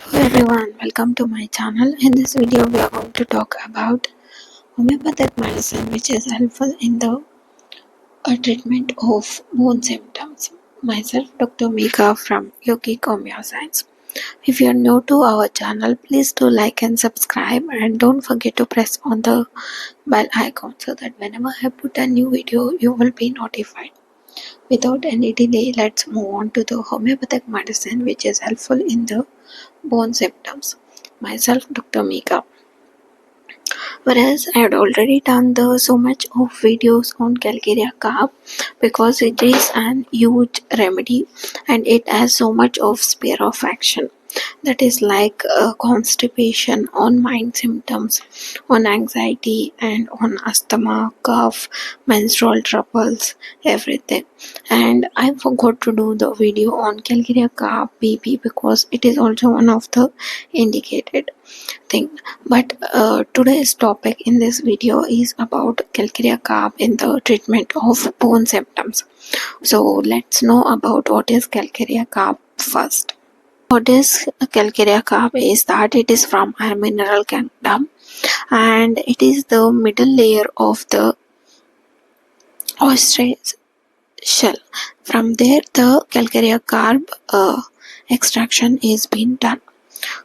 Hello everyone, welcome to my channel. In this video we are going to talk about homeopathic medicine which is helpful in the treatment of bone symptoms. Myself Dr. Mika from Yogic Homeo Science. If you are new to our channel, please do like and subscribe and don't forget to press on the bell icon so that whenever I put a new video you will be notified. Without any delay, let's move on to the homeopathic medicine which is helpful in the bone symptoms. Myself Dr. Mika. Whereas I had already done so much of videos on Calcarea carb because it is an huge remedy and it has so much of sphere of action, that is like constipation, on mind symptoms, on anxiety and on asthma, cough, menstrual troubles, everything. And I forgot to do the video on Calcarea carb BP because it is also one of the indicated thing. But today's topic in this video is about Calcarea carb in the treatment of bone symptoms. So let's know about what is Calcarea carb first. What is Calcarea carb is that it is from a mineral kingdom and it is the middle layer of the ostrich shell. From there the Calcarea carb extraction is being done.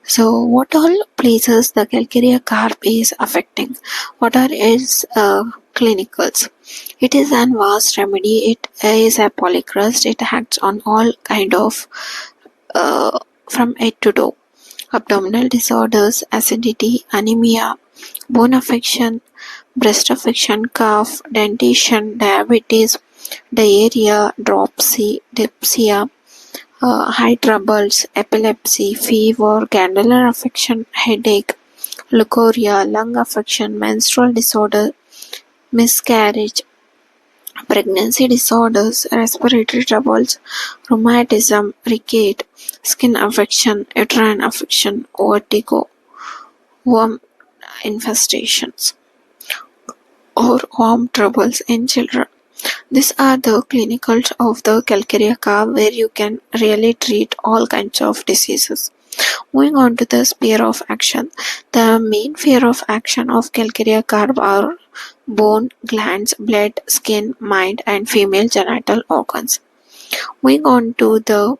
So what all places the Calcarea carb is affecting? What are its clinicals? It is an vast remedy. It is a polycrust. It acts on all kind of from head to toe. Abdominal disorders, acidity, anemia, bone affection, breast affection, cough, dentition, diabetes, diarrhea, dropsy, dyspepsia, eye troubles, epilepsy, fever, glandular affection, headache, leukorrhea, lung affection, menstrual disorder, miscarriage, pregnancy disorders, respiratory troubles, rheumatism, rickets, skin affection, uterine affection, vertigo, worm infestations, or worm troubles in children. These are the clinicals of the Calcarea carb where you can really treat all kinds of diseases. Moving on to the sphere of action. The main sphere of action of Calcarea carb are bone, glands, blood, skin, mind and female genital organs. Moving on to the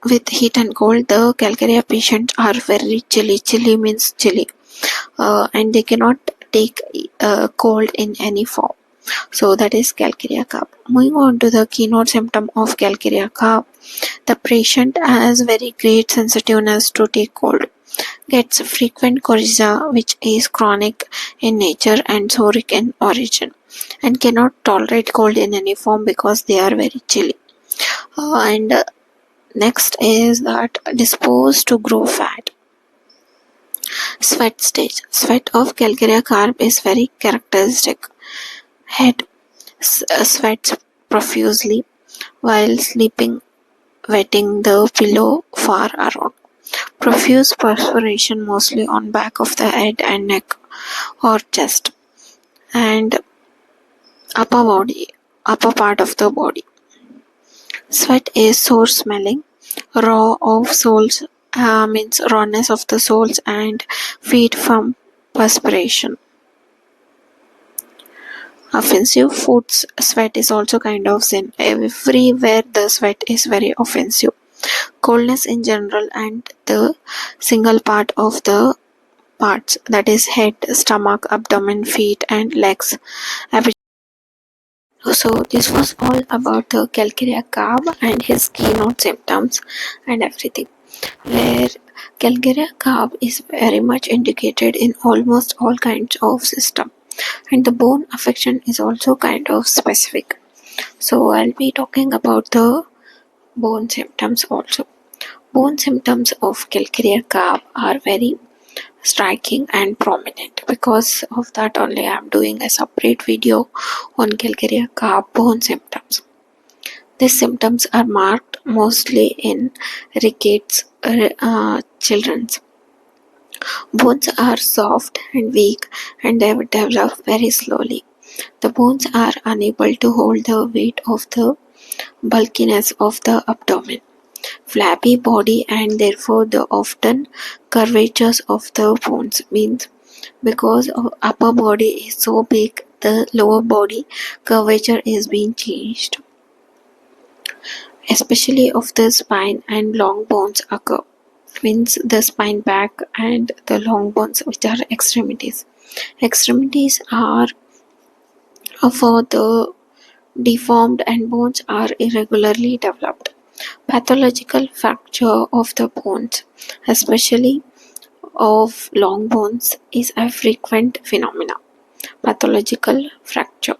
with heat and cold, the Calcarea patients are very chilly. Chilly means chilly. And they cannot take cold in any form. So that is Calcarea carb. Moving on to the keynote symptom of Calcarea carb, the patient has very great sensitiveness to take cold, gets frequent coryza which is chronic in nature and soric in origin, and cannot tolerate cold in any form because they are very chilly. And next is that disposed to grow fat. Sweat stage. Sweat of Calcarea carb is very characteristic. Head sweats profusely while sleeping, wetting the pillow far around. Profuse perspiration mostly on back of the head and neck or chest and upper part of the body. Sweat is sour smelling, raw of soles means rawness of the soles and feet from perspiration. Offensive foods, sweat is also kind of sin. Everywhere the sweat is very offensive. Coldness in general and the single part of the parts, that is head, stomach, abdomen, feet and legs. So this was all about the Calcarea carb and his keynote symptoms and everything. Where Calcarea carb is very much indicated in almost all kinds of system, and the bone affection is also kind of specific. So I'll be talking about the bone symptoms also. Bone symptoms of Calcarea carb are very striking and prominent. Because of that only I am doing a separate video on Calcarea carb bone symptoms. These symptoms are marked mostly in rickets children. Bones are soft and weak and they develop very slowly. The bones are unable to hold the weight of the bulkiness of the abdomen. flappy body, and therefore the often curvatures of the bones. Means because our upper body is so big, the lower body curvature is being changed, especially of the spine and long bones occur. Means the spine back and the long bones, which are extremities. Extremities are for the deformed and bones are irregularly developed. Pathological fracture of the bones, especially of long bones, is a frequent phenomenon. Pathological fracture.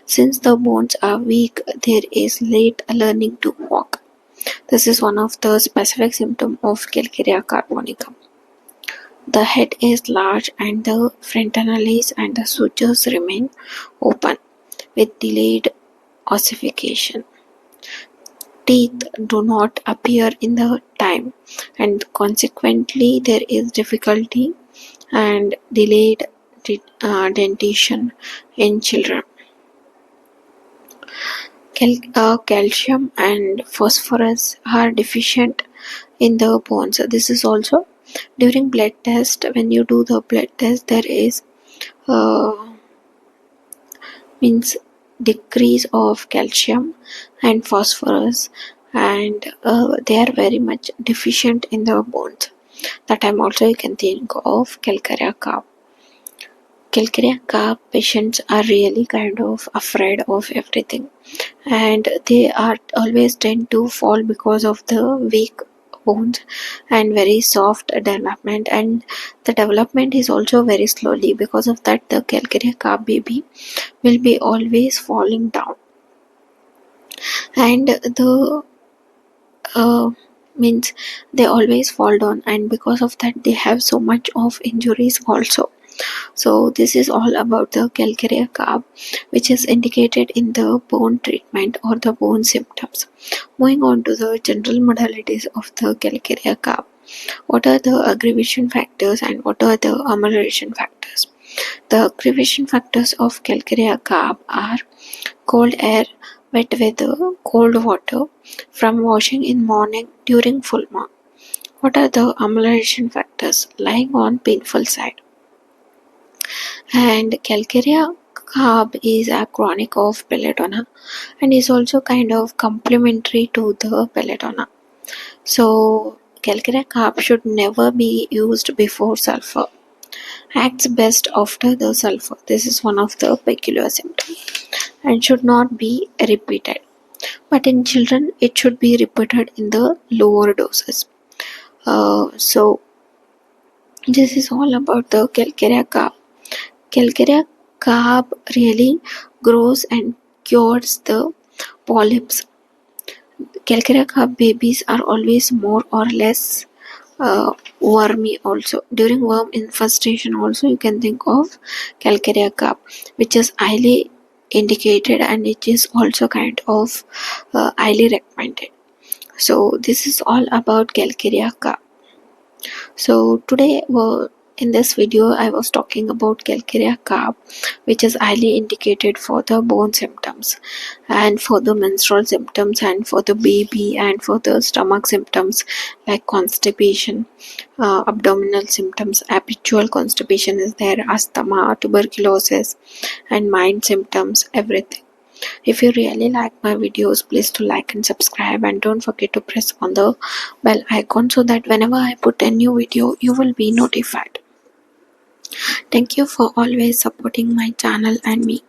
Since the bones are weak, there is late learning to walk. This is one of the specific symptoms of calcarea carbonica. The head is large and the frontalis and the sutures remain open with delayed ossification. Teeth do not appear in the time, and consequently there is difficulty and delayed dentition in children. Calcium and phosphorus are deficient in the bones. This is also during blood test. When you do the blood test, there is uh, means decrease of calcium and phosphorus, and they are very much deficient in the bones. That time also you can think of calcarea carb. Calcarea carb patients are really kind of afraid of everything, and they are always tend to fall because of the weak bones and very soft development, and the development is also very slowly. Because of that, the calcarea carb baby will be always falling down, and the uh, means they always fall down, and because of that they have so much of injuries also. So this is all about the calcarea carb, which is indicated in the bone treatment or the bone symptoms. Moving on to the general modalities of the calcarea carb. What are the aggravation factors and what are the amelioration factors? The aggravation factors of calcarea carb are cold air, wet weather, cold water, from washing in morning during full moon. What are the amelioration factors? Lying on painful side. And calcarea carb is a chronic of belladonna and is also kind of complementary to the belladonna. So calcarea carb should never be used before sulfur. Acts best after the sulfur. This is one of the peculiar symptoms and should not be repeated. But in children, it should be repeated in the lower doses. So this is all about the calcarea carb. Calcarea carb really grows and cures the polyps. Calcarea carb babies are always more or less wormy also. During worm infestation also you can think of calcarea carb, which is highly indicated and it is also kind of highly recommended. So this is all about calcarea carb. So today in this video I was talking about calcarea carb, which is highly indicated for the bone symptoms and for the menstrual symptoms and for the baby and for the stomach symptoms like constipation, abdominal symptoms, habitual constipation is there, asthma, tuberculosis, and mind symptoms, everything. If you really like my videos, please to like and subscribe, and don't forget to press on the bell icon so that whenever I put a new video, you will be notified. Thank you for always supporting my channel and me.